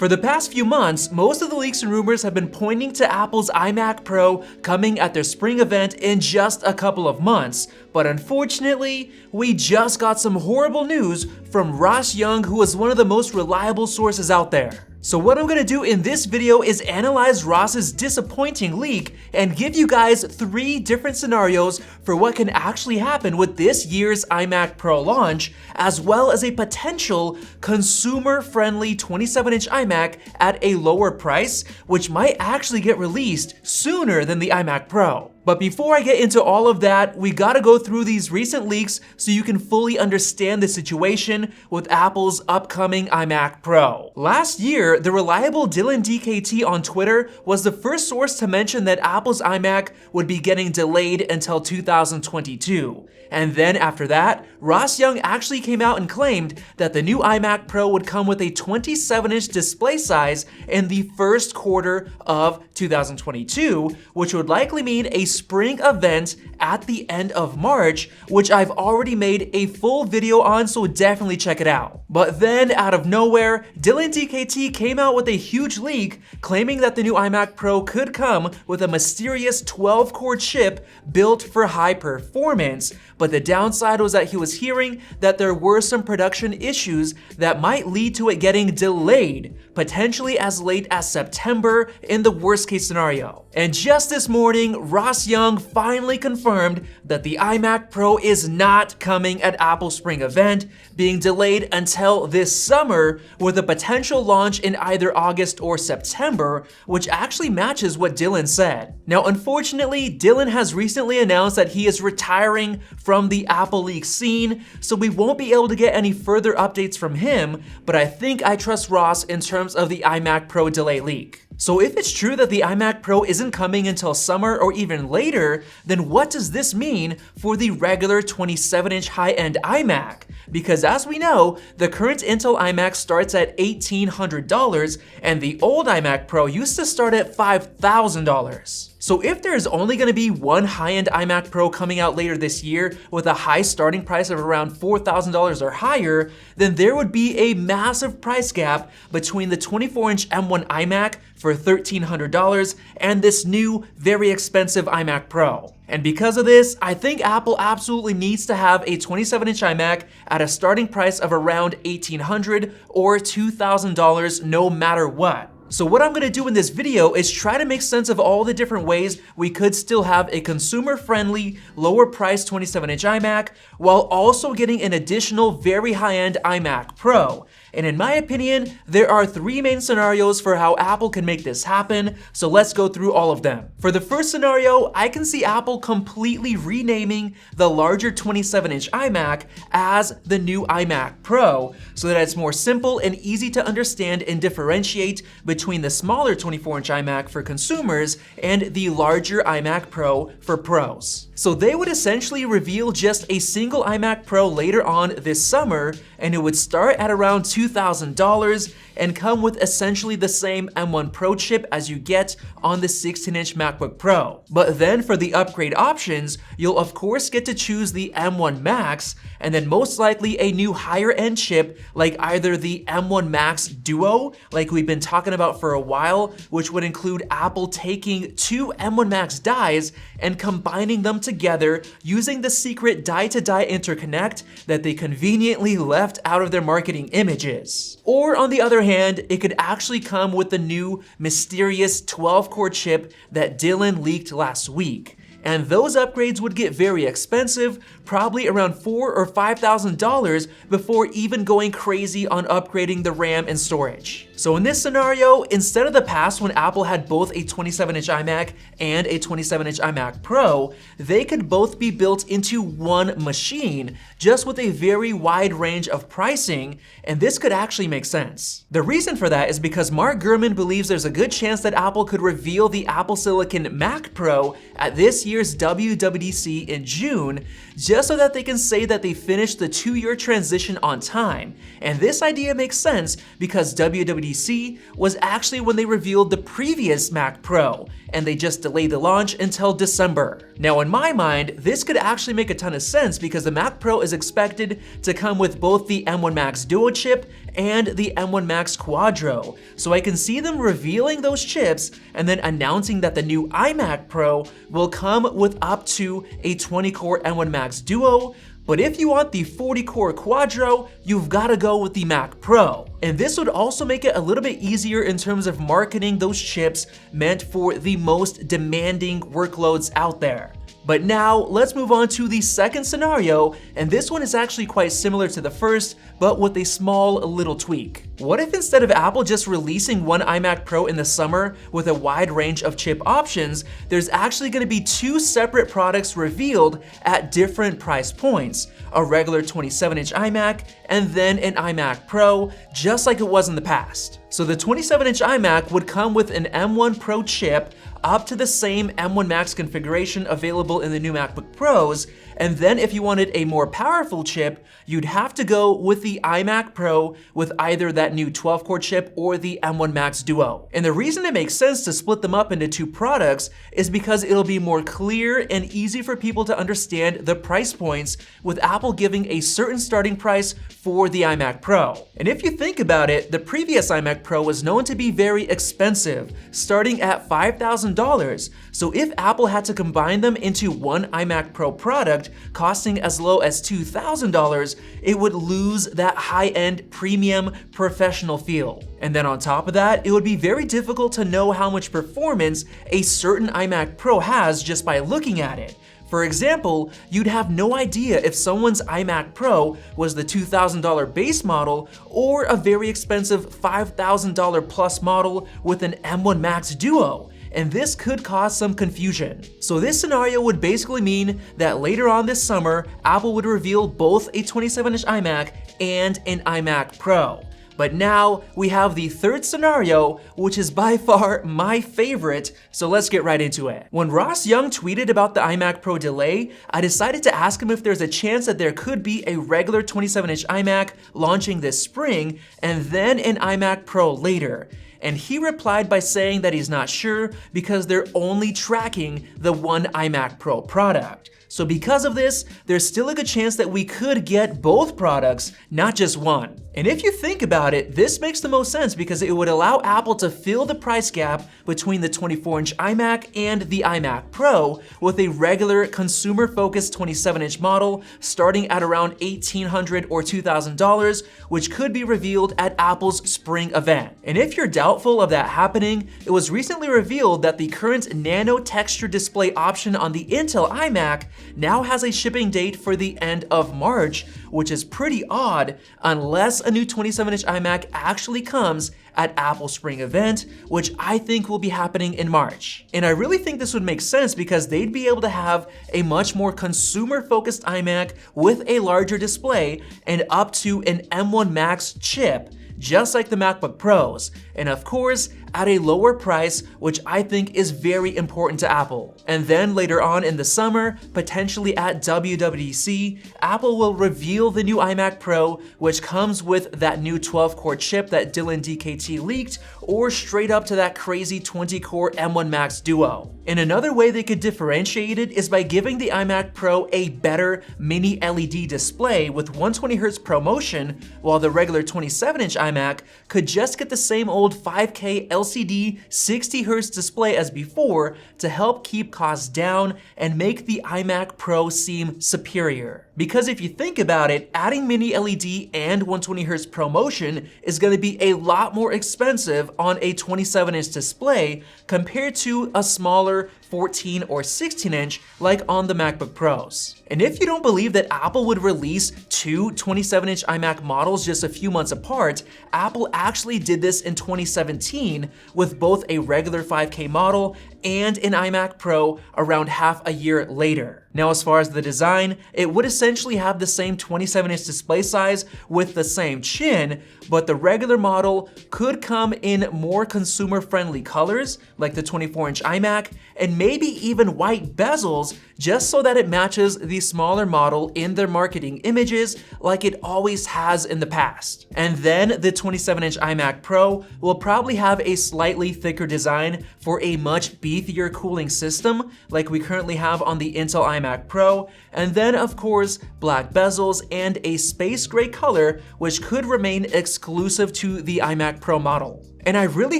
For the past few months, most of the leaks and rumors have been pointing to Apple's iMac Pro coming at their spring event in just a couple of months. But unfortunately, we just got some horrible news from Ross Young, who is one of the most reliable sources out there. So what I'm gonna do in this video is analyze Ross's disappointing leak and give you guys 3 different scenarios for what can actually happen with this year's iMac Pro launch, as well as a potential consumer-friendly 27-inch iMac at a lower price, which might actually get released sooner than the iMac Pro. But before I get into all of that, we gotta go through these recent leaks so you can fully understand the situation with Apple's upcoming iMac Pro. Last year, the reliable Dylan DKT on Twitter was the first source to mention that Apple's iMac would be getting delayed until 2022. And then after that, Ross Young actually came out and claimed that the new iMac Pro would come with a 27-inch display size in the first quarter of 2022, which would likely mean a spring event at the end of March, which I've already made a full video on, so definitely check it out. But then, out of nowhere, Dylan DKT came out with a huge leak claiming that the new iMac Pro could come with a mysterious 12-core chip built for high performance. But the downside was that he was hearing that there were some production issues that might lead to it getting delayed, potentially as late as September in the worst case scenario. And just this morning, Ross Young finally confirmed that the iMac Pro is not coming at Apple's spring event, being delayed until this summer with a potential launch in either August or September, which actually matches what Dylan said. Now, unfortunately, Dylan has recently announced that he is retiring from the Apple leak scene, so we won't be able to get any further updates from him, but I think I trust Ross in terms of the iMac Pro delay leak. So if it's true that the iMac Pro isn't coming until summer or even later, then what does this mean for the regular 27-inch high-end iMac? Because as we know, the current Intel iMac starts at $1,800 and the old iMac Pro used to start at $5,000. So if there's only gonna be one high-end iMac Pro coming out later this year with a high starting price of around $4,000 or higher, then there would be a massive price gap between the 24-inch M1 iMac for $1,300 and this new, very expensive iMac Pro. And because of this, I think Apple absolutely needs to have a 27-inch iMac at a starting price of around $1,800 or $2,000 no matter what. So what I'm gonna do in this video is try to make sense of all the different ways we could still have a consumer-friendly, lower-priced 27-inch iMac while also getting an additional very high-end iMac Pro. And in my opinion, there are 3 main scenarios for how Apple can make this happen, so let's go through all of them. For the first scenario, I can see Apple completely renaming the larger 27-inch iMac as the new iMac Pro, so that it's more simple and easy to understand and differentiate between the smaller 24-inch iMac for consumers and the larger iMac Pro for pros. So they would essentially reveal just a single iMac Pro later on this summer, and it would start at around $2,000 and come with essentially the same M1 Pro chip as you get on the 16-inch MacBook Pro. But then for the upgrade options, you'll of course get to choose the M1 Max, and then most likely a new higher end chip like either the M1 Max Duo, like we've been talking about for a while, which would include Apple taking 2 M1 Max dies and combining them together using the secret die-to-die interconnect that they conveniently left out of their marketing images. Or on the other hand, it could actually come with the new mysterious 12-core chip that Dylan leaked last week. And those upgrades would get very expensive, probably around $4,000 or $5,000 before even going crazy on upgrading the RAM and storage. So in this scenario, instead of the past when Apple had both a 27-inch iMac and a 27-inch iMac Pro, they could both be built into one machine, just with a very wide range of pricing, and this could actually make sense. The reason for that is because Mark Gurman believes there's a good chance that Apple could reveal the Apple Silicon Mac Pro at this year's WWDC in June, just so that they can say that they finished the 2-year transition on time. And this idea makes sense because WWDC was actually when they revealed the previous Mac Pro, and they just delayed the launch until December. Now in my mind, this could actually make a ton of sense because the Mac Pro is expected to come with both the M1 Max Duo chip and the M1 Max Quadro. So I can see them revealing those chips and then announcing that the new iMac Pro will come with up to a 20-core M1 Max Duo. But if you want the 40-core Quadro, you've got to go with the Mac Pro. And this would also make it a little bit easier in terms of marketing those chips meant for the most demanding workloads out there. But now let's move on to the second scenario, and this one is actually quite similar to the first, but with a small little tweak. What if instead of Apple just releasing one iMac Pro in the summer with a wide range of chip options, there's actually going to be 2 separate products revealed at different price points, a regular 27-inch iMac and then an iMac Pro, just like it was in the past. So the 27-inch iMac would come with an M1 Pro chip up to the same M1 Max configuration available in the new MacBook Pros, and then if you wanted a more powerful chip, you'd have to go with the iMac Pro with either that new 12-core chip or the M1 Max Duo. And the reason it makes sense to split them up into 2 products is because it'll be more clear and easy for people to understand the price points, with Apple giving a certain starting price for the iMac Pro. And if you think about it, the previous iMac Pro was known to be very expensive, starting at $5,000. So if Apple had to combine them into one iMac Pro product costing as low as $2,000, it would lose that high-end premium professional feel. And then on top of that, it would be very difficult to know how much performance a certain iMac Pro has just by looking at it. For example, you'd have no idea if someone's iMac Pro was the $2,000 base model or a very expensive $5,000 plus model with an M1 Max Duo, and this could cause some confusion. So this scenario would basically mean that later on this summer, Apple would reveal both a 27-inch iMac and an iMac Pro. But now we have the third scenario, which is by far my favorite, so let's get right into it. When Ross Young tweeted about the iMac Pro delay, I decided to ask him if there's a chance that there could be a regular 27-inch iMac launching this spring and then an iMac Pro later. And he replied by saying that he's not sure because they're only tracking the one iMac Pro product. So because of this, there's still a good chance that we could get both products, not just one. And if you think about it, this makes the most sense because it would allow Apple to fill the price gap between the 24-inch iMac and the iMac Pro with a regular consumer-focused 27-inch model starting at around $1,800 or $2,000, which could be revealed at Apple's spring event. And if you're doubtful of that happening, it was recently revealed that the current nano texture display option on the Intel iMac now has a shipping date for the end of March, which is pretty odd unless a new 27-inch iMac actually comes at Apple's spring event, which I think will be happening in March. And I really think this would make sense because they'd be able to have a much more consumer-focused iMac with a larger display and up to an M1 Max chip, just like the MacBook Pros, and of course, at a lower price, which I think is very important to Apple. And then later on in the summer, potentially at WWDC, Apple will reveal the new iMac Pro, which comes with that new 12-core chip that Dylan DKT leaked, or straight up to that crazy 20-core M1 Max Duo. And another way they could differentiate it is by giving the iMac Pro a better mini LED display with 120Hz ProMotion, while the regular 27-inch iMac could just get the same old 5K LCD 60Hz display as before to help keep costs down and make the iMac Pro seem superior. Because if you think about it, adding mini LED and 120Hz ProMotion is going to be a lot more expensive on a 27-inch display compared to a smaller 14 or 16-inch like on the MacBook Pros. And if you don't believe that Apple would release 2 27-inch iMac models just a few months apart, Apple actually did this in 2017 with both a regular 5K model and an iMac Pro around half a year later. Now, as far as the design, it would essentially have the same 27-inch display size with the same chin, but the regular model could come in more consumer-friendly colors, like the 24-inch iMac, and maybe even white bezels, just so that it matches the smaller model in their marketing images like it always has in the past. And then the 27-inch iMac Pro will probably have a slightly thicker design for a much beefier cooling system like we currently have on the Intel iMac Pro, and then of course black bezels and a space gray color which could remain exclusive to the iMac Pro model. And I really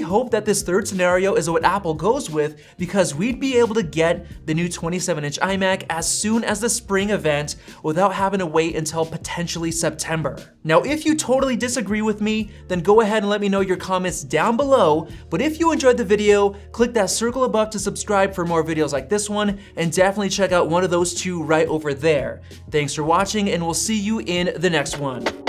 hope that this third scenario is what Apple goes with, because we'd be able to get the new 27-inch iMac as soon as the spring event without having to wait until potentially September. Now, if you totally disagree with me, then go ahead and let me know your comments down below. But if you enjoyed the video, click that circle above to subscribe for more videos like this one, and definitely check out one of those two right over there. Thanks for watching, and we'll see you in the next one.